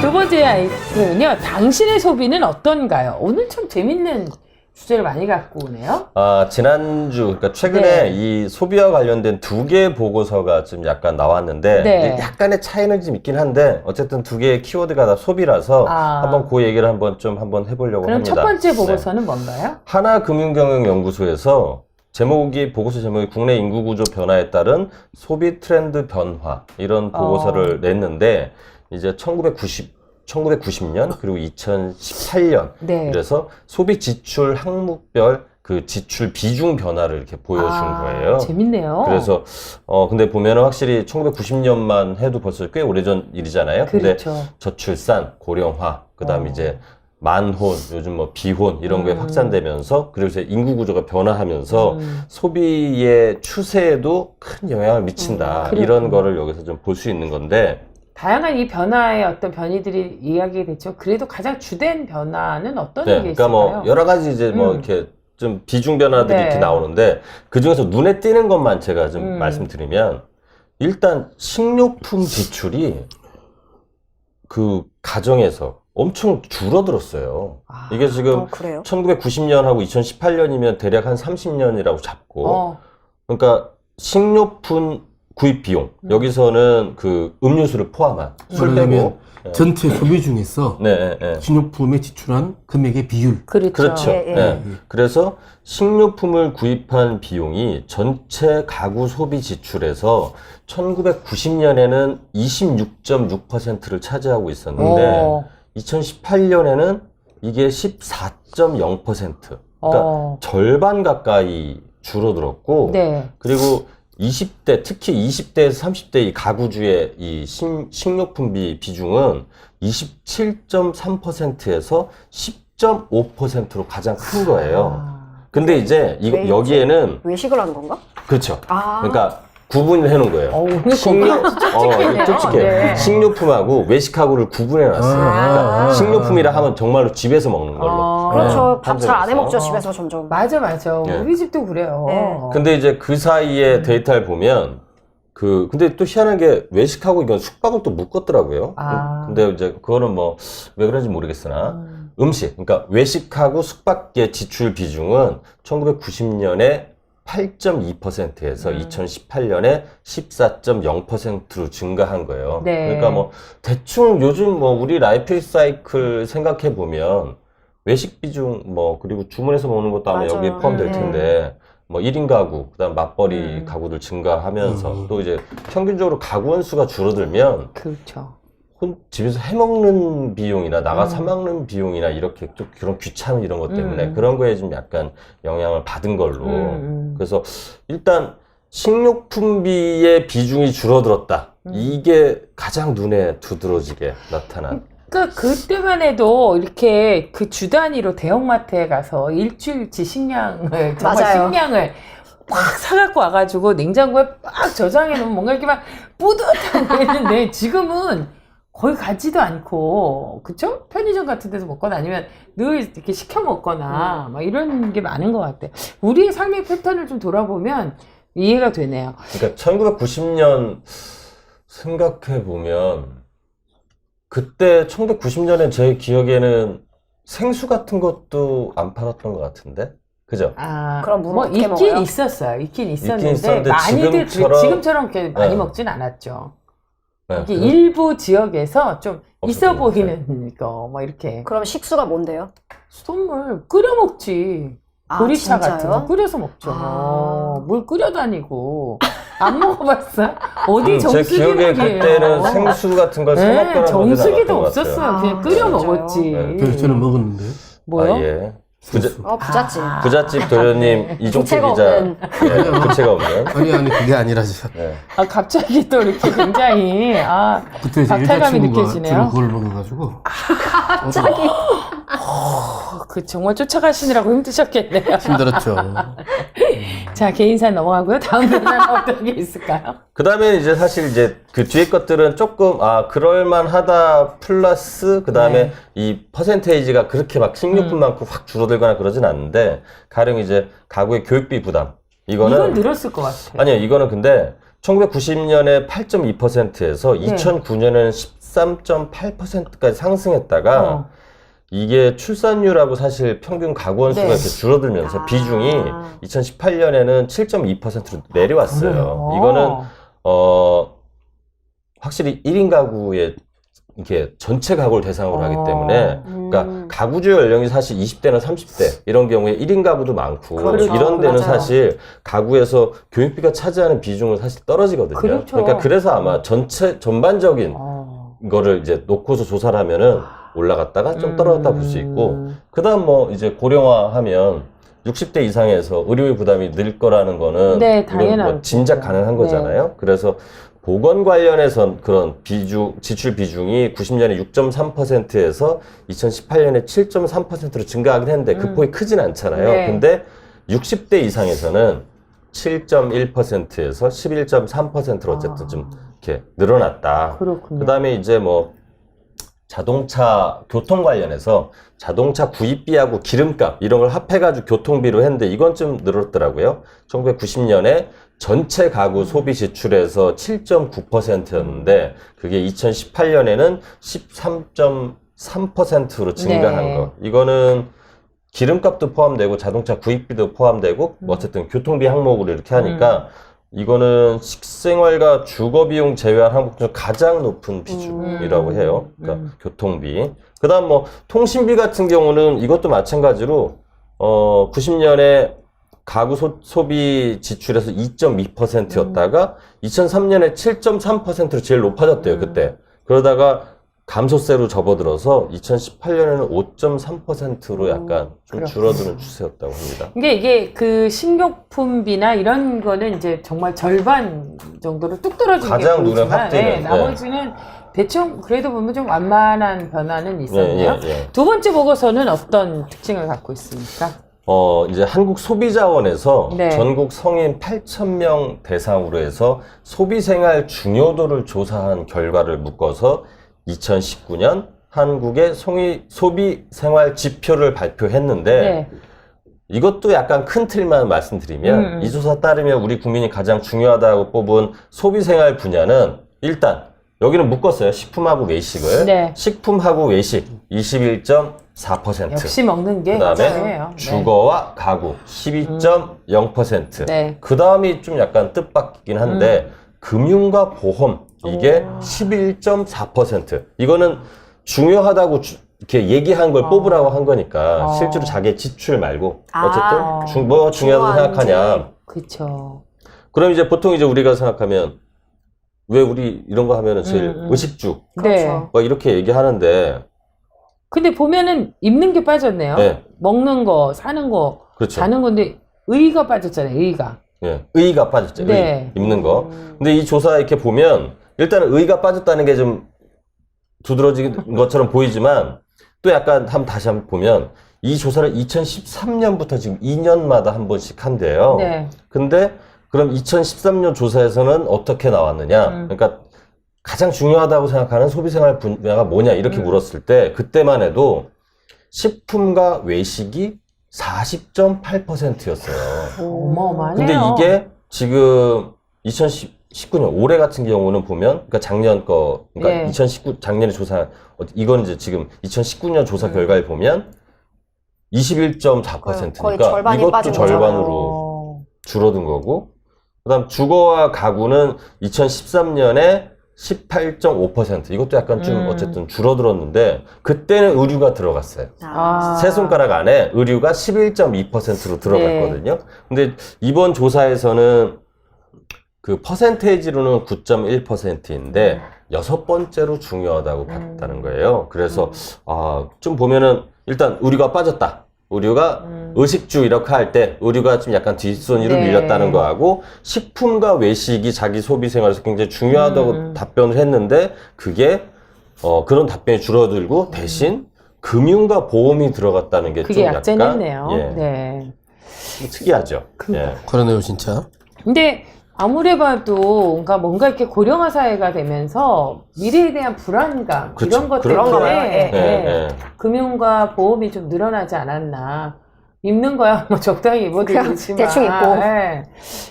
두 번째 아이템은요. 당신의 소비는 어떤가요? 오늘 참 재밌는 주제를 많이 갖고 오네요. 지난주, 그러니까 최근에 이 소비와 관련된 두 개의 보고서가 좀 약간 나왔는데, 약간의 차이는 좀 있긴 한데, 어쨌든 두 개의 키워드가 다 소비라서, 한번 그 얘기를 한번 해보려고 그럼 합니다. 첫 번째 보고서는 뭔가요? 하나금융경영연구소에서 보고서 제목이 국내 인구 구조 변화에 따른 소비 트렌드 변화, 이런 보고서를 냈는데, 이제 1990년 그리고 2018년 그래서 소비 지출 항목별 그 지출 비중 변화를 이렇게 보여준 거예요. 재밌네요. 그래서 근데 보면은 확실히 1990년만 해도 벌써 꽤 오래전 일이잖아요. 그렇죠. 근데 저출산, 고령화, 그다음에 이제 만혼, 요즘 뭐 비혼 이런 게 확산되면서 그래서 인구 구조가 변화하면서 소비의 추세에도 큰 영향을 미친다. 이런 거를 여기서 좀 볼 수 있는 건데. 다양한 이 변화의 어떤 변이들이 이야기가 됐죠. 그래도 가장 주된 변화는 어떤 게 있을까요? 그러니까 뭐 여러 가지 이제 뭐 이렇게 좀 비중 변화들이 이렇게 나오는데 그 중에서 눈에 띄는 것만 제가 좀 말씀드리면 일단 식료품 지출이 그 가정에서 엄청 줄어들었어요. 이게 지금 1990년하고 2018년이면 대략 한 30년이라고 잡고 그러니까 식료품 구입 비용 여기서는 그 음료수를 포함한 술 빼고 전체 소비 중에서 식료품에 지출한 금액의 비율. 그렇죠. 그래서 식료품을 구입한 비용이 전체 가구 소비 지출에서 1990년에는 26.6%를 차지하고 있었는데 2018년에는 이게 14.0%. 그러니까 절반 가까이 줄어들었고 그리고 20대, 특히 20대에서 30대 이 가구주의 이 식료품비 비중은 27.3%에서 10.5%로 가장 큰 거예요. 근데 이제 여기에는 외식을 하는 건가? 그렇죠. 그러니까 구분을 해놓은 거예요. 촉촉해. 식료품하고 외식하고를 구분해 놨어요. 그러니까 식료품이라 하면 정말로 집에서 먹는 걸로. 그렇죠. 밥 잘 안 해 먹죠, 집에서 점점. 맞아. 우리 집도 그래요. 근데 이제 그 사이에 데이터를 보면 근데 또 희한한 게 외식하고 이건 숙박을 또 묶었더라고요. 근데 이제 그거는 뭐 왜 그런지 모르겠으나 음식, 그러니까 외식하고 숙박의 지출 비중은 1990년에 8.2%에서 2018년에 14.0%로 증가한 거예요. 그러니까 뭐 대충 요즘 뭐 우리 라이프 사이클 생각해 보면 외식 비중 뭐 그리고 주문해서 먹는 것도 아마 여기에 포함될 텐데 뭐 1인 가구, 그다음 맞벌이 가구들 증가하면서 또 이제 평균적으로 가구 원수가 줄어들면 집에서 해먹는 비용이나 나가서 사먹는 비용이나 이렇게 좀 그런 귀찮은 이런 것 때문에 그런 거에 좀 약간 영향을 받은 걸로. 그래서 일단 식료품비의 비중이 줄어들었다. 이게 가장 눈에 두드러지게 나타난. 그러니까 그때만 해도 이렇게 그 주 단위로 대형마트에 가서 일주일치 식량을 정말 식량을 꽉 사갖고 와가지고 냉장고에 빡 저장해 놓으면 뭔가 이렇게 막 뿌듯하고 했는데 지금은 거의 가지도 않고, 그쵸? 편의점 같은 데서 먹거나 아니면 늘 이렇게 시켜 먹거나, 막 이런 게 많은 것 같아. 우리의 삶의 패턴을 좀 돌아보면 이해가 되네요. 그러니까 1990년 생각해보면, 그때 1990년에 제 기억에는 생수 같은 것도 안 팔았던 것 같은데? 그죠? 그럼 뭐 있긴 있었어요. 있긴 있었는데 많이들 지금처럼 이렇게 많이 먹진 않았죠. 이게 일부 지역에서 좀 있어 보이는 거, 뭐 이렇게. 그럼 식수가 뭔데요? 수돗물 끓여 먹지. 보리차 같은 거 끓여서 먹죠. 물 끓여 다니고. 안 먹어봤어? 어디 제 기억에 그때는 생수 같은 걸 사먹거나 정수기도 없었어요. 그냥 끓여 먹었지. 그래서 저는 먹었는데. 뭐요? 부잣집 도련님 이종필 기자 부채가 없는. 아니 그게 아니라 갑자기 또 이렇게 굉장히 그때 박탈감이 느껴지네요. 저는 그걸 먹어가지고 갑자기 그 정말 쫓아가시느라고 힘드셨겠네요. 힘들었죠. 자, 개인사 넘어가고요. 다음 분은 어떤 게 있을까요? 그 다음에 이제 사실 이제 그 뒤에 것들은 조금 그럴만하다 플러스 그 다음에 이 퍼센테이지가 그렇게 막 식료품 많고 확 줄어들거나 그러진 않는데 가령 이제 가구의 교육비 부담 이건 늘었을 것 같아요. 아니요, 이거는 근데 1990년에 8.2%에서 2009년에는 13.8%까지 상승했다가 이게 출산율하고 사실 평균 가구 원수가 네. 이렇게 줄어들면서 비중이 2018년에는 7.2%로 내려왔어요. 이거는 확실히 1인 가구의 이렇게 전체 가구를 대상으로 하기 때문에 그러니까 가구주 연령이 사실 20대나 30대 이런 경우에 1인 가구도 많고 그렇죠. 이런 데는 맞아요. 사실 가구에서 교육비가 차지하는 비중은 사실 떨어지거든요. 그렇죠. 그러니까 그래서 아마 전반적인 거를 이제 놓고서 조사를 하면은 올라갔다가 좀 떨어졌다 볼 수 있고 그다음 뭐 이제 고령화하면 60대 이상에서 의료비 부담이 늘 거라는 거는 네, 이건 당연하죠. 뭐 짐작 가능한 거잖아요. 그래서 보건 관련해선 그런 지출 비중이 90년에 6.3%에서 2018년에 7.3%로 증가하긴 했는데 그 폭이 크진 않잖아요. 네. 근데 60대 이상에서는 7.1%에서 11.3%로 어쨌든 좀 이렇게 늘어났다. 그렇군요. 그 다음에 이제 뭐 자동차 교통 관련해서 자동차 구입비하고 기름값 이런 걸 합해가지고 교통비로 했는데 이건 좀 늘었더라고요. 1990년에 전체 가구 소비 지출에서 7.9%였는데 그게 2018년에는 13.3%로 증가한 네. 거. 이거는 기름값도 포함되고 자동차 구입비도 포함되고 어쨌든 교통비 항목으로 이렇게 하니까 이거는 식생활과 주거비용 제외한 항목 중 가장 높은 비중이라고 해요. 그러니까 교통비. 그 다음 뭐 통신비 같은 경우는 이것도 마찬가지로 90년에 가구 소비 지출에서 2.2%였다가 2003년에 7.3%로 제일 높아졌대요. 그때. 그러다가 감소세로 접어들어서 2018년에는 5.3%로 약간 좀 줄어드는 추세였다고 합니다. 이게 그 식료품비나 이런 거는 이제 정말 절반 정도로 뚝 떨어진 가장 게 눈에 보이지만 확 띄는, 나머지는 대충 그래도 보면 좀 완만한 변화는 있었네요. 예. 두 번째 보고서는 어떤 특징을 갖고 있습니까? 이제 한국소비자원에서 네. 전국 성인 8,000명 대상으로 해서 소비생활 중요도를 조사한 결과를 묶어서 2019년 한국의 소비생활 지표를 발표했는데 네. 이것도 약간 큰 틀만 말씀드리면 이 조사 따르면 우리 국민이 가장 중요하다고 뽑은 소비생활 분야는 일단 여기는 묶었어요. 식품하고 외식을. 네. 식품하고 외식 21.4%. 역시 먹는 게 그다음에 중요해요. 주거와 가구 12.0%. 네. 그 다음이 좀 약간 뜻밖이긴 한데 금융과 보험 이게 11.4%. 이거는 중요하다고 이렇게 얘기한 걸 뽑으라고 한 거니까 실제로 자기의 지출 말고 어쨌든 뭐 중요하다고 생각하냐. 그렇죠. 그럼 이제 보통 이제 우리가 생각하면 왜 우리 이런 거 하면은 제일 의식주 네. 뭐 이렇게 얘기하는데 근데 보면은 입는 게 빠졌네요. 네. 먹는 거, 사는 거, 그렇죠. 자는 건데 의가 빠졌잖아요. 의가. 예, 의의가 빠졌죠. 네. 의, 입는 거. 근데 이 조사 이렇게 보면 일단은 의의가 빠졌다는 게 좀 두드러진 것처럼 보이지만 또 약간 다시 한번 보면 이 조사를 2013년부터 지금 2년마다 한 번씩 한대요. 네. 근데 그럼 2013년 조사에서는 어떻게 나왔느냐? 그러니까 가장 중요하다고 생각하는 소비생활 분야가 뭐냐? 이렇게 물었을 때 그때만 해도 식품과 외식이 40.8%였어요. 어마어마하네요. 근데 이게 지금 2019년 올해 같은 경우는 보면 그러니까 작년 거 그러니까 예. 2019 작년에 조사 이건 이제 지금 2019년 조사 결과를 보면 21.4%니까 거의 절반이 이것도 빠진 절반으로 줄어든 거고 그다음 주거와 가구는 2013년에 18.5% 이것도 약간 좀 어쨌든 줄어들었는데 그때는 의류가 들어갔어요. 세 손가락 안에 의류가 11.2%로 들어갔거든요. 근데 이번 조사에서는 그 퍼센테이지로는 9.1%인데 여섯 번째로 중요하다고 봤다는 거예요. 그래서 좀 보면은 일단 의류가 빠졌다. 의류가 의식주 이렇게 할 때 의류가 좀 약간 뒷손으로 네. 밀렸다는 거하고 식품과 외식이 자기 소비 생활에서 굉장히 중요하다고 답변을 했는데 그게 그런 답변이 줄어들고 대신 금융과 보험이 들어갔다는 게 좀 그게 약간 약재냈네요. 예, 네. 좀 특이하죠. 예. 그러네요, 진짜. 근데 아무리 봐도 뭔가 이렇게 고령화 사회가 되면서 미래에 대한 불안감 그렇죠. 이런 것 그런가 때문에 봐요. 예. 예, 예. 금융과 보험이 좀 늘어나지 않았나. 입는 거야 뭐 적당히 입어도 그냥 되지만 대충 입고. 네.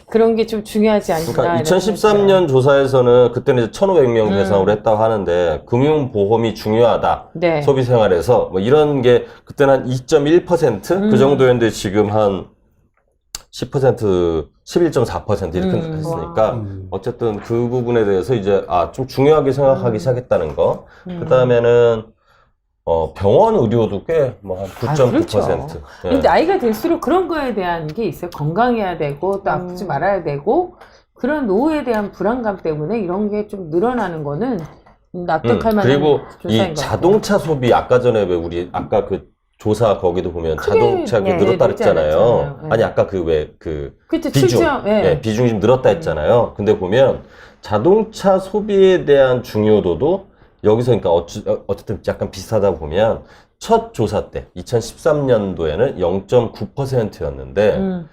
그런 게 좀 중요하지 않나. 그러니까 2013년 조사에서는 그때는 이제 1,500명 대상으로 했다고 하는데 금융보험이 중요하다. 네. 소비 생활에서 뭐 이런 게 그때는 한 2.1% 그 정도였는데 지금 한 10%, 11.4% 이렇게 했으니까 어쨌든 그 부분에 대해서 이제 좀 중요하게 생각하기 시작했다는 거. 그다음에는 병원 의료도 꽤 뭐 한 9.9%. 그렇죠. 예. 근데 나이가 들수록 그런 거에 대한 게 있어요. 건강해야 되고 또 아프지 말아야 되고 그런 노후에 대한 불안감 때문에 이런 게 좀 늘어나는 거는 납득할 만한 그리고 조사인 이 것 자동차 소비 아까 전에 왜 우리 아까 그 조사 거기도 보면 크게, 자동차 네, 늘었다 늦지 그랬잖아요. 않았잖아요. 네. 아니 아까 그 왜 그 그쵸, 비중, 출장, 네. 예, 비중이 좀 늘었다 했잖아요. 근데 보면 자동차 소비에 대한 중요도도 여기서 그러니까 어쨌든 약간 비슷하다 보면 첫 조사 때 2013년도에는 0.9%였는데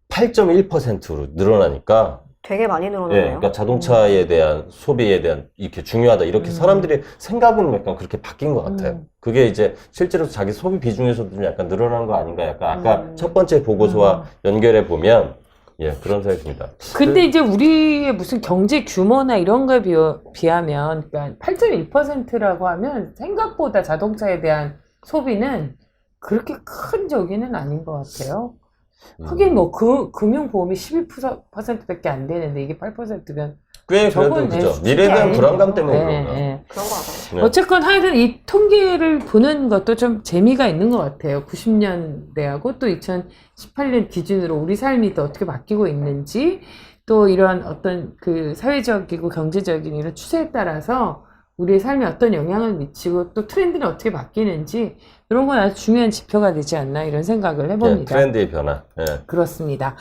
8.1%로 늘어나니까 되게 많이 예, 늘어나네요. 그러니까 자동차에 대한 소비에 대한 이렇게 중요하다 이렇게 사람들이 생각은 약간 그렇게 바뀐 것 같아요. 그게 이제 실제로 자기 소비 비중에서도 좀 약간 늘어난 거 아닌가? 약간 아까 첫 번째 보고서와 연결해 보면 예 그런 생각이 듭니다. 근데 이제 우리의 무슨 경제 규모나 이런 거에 비하면 그러니까 8.1%라고 하면 생각보다 자동차에 대한 소비는 그렇게 큰 저기는 아닌 것 같아요. 하긴 뭐 금융보험이 11%밖에 안 되는데 이게 8%면 꽤 그래도 그죠. 미래에 대한 불안감 때문에 그런가. 그런 거 같아요. 네. 어쨌건 하여튼 이 통계를 보는 것도 좀 재미가 있는 것 같아요. 90년대하고 또 2018년 기준으로 우리 삶이 또 어떻게 바뀌고 있는지 또 이런 어떤 그 사회적이고 경제적인 이런 추세에 따라서 우리의 삶에 어떤 영향을 미치고 또 트렌드는 어떻게 바뀌는지 이런 건 아주 중요한 지표가 되지 않나 이런 생각을 해봅니다. 예, 트렌드의 변화. 예. 그렇습니다.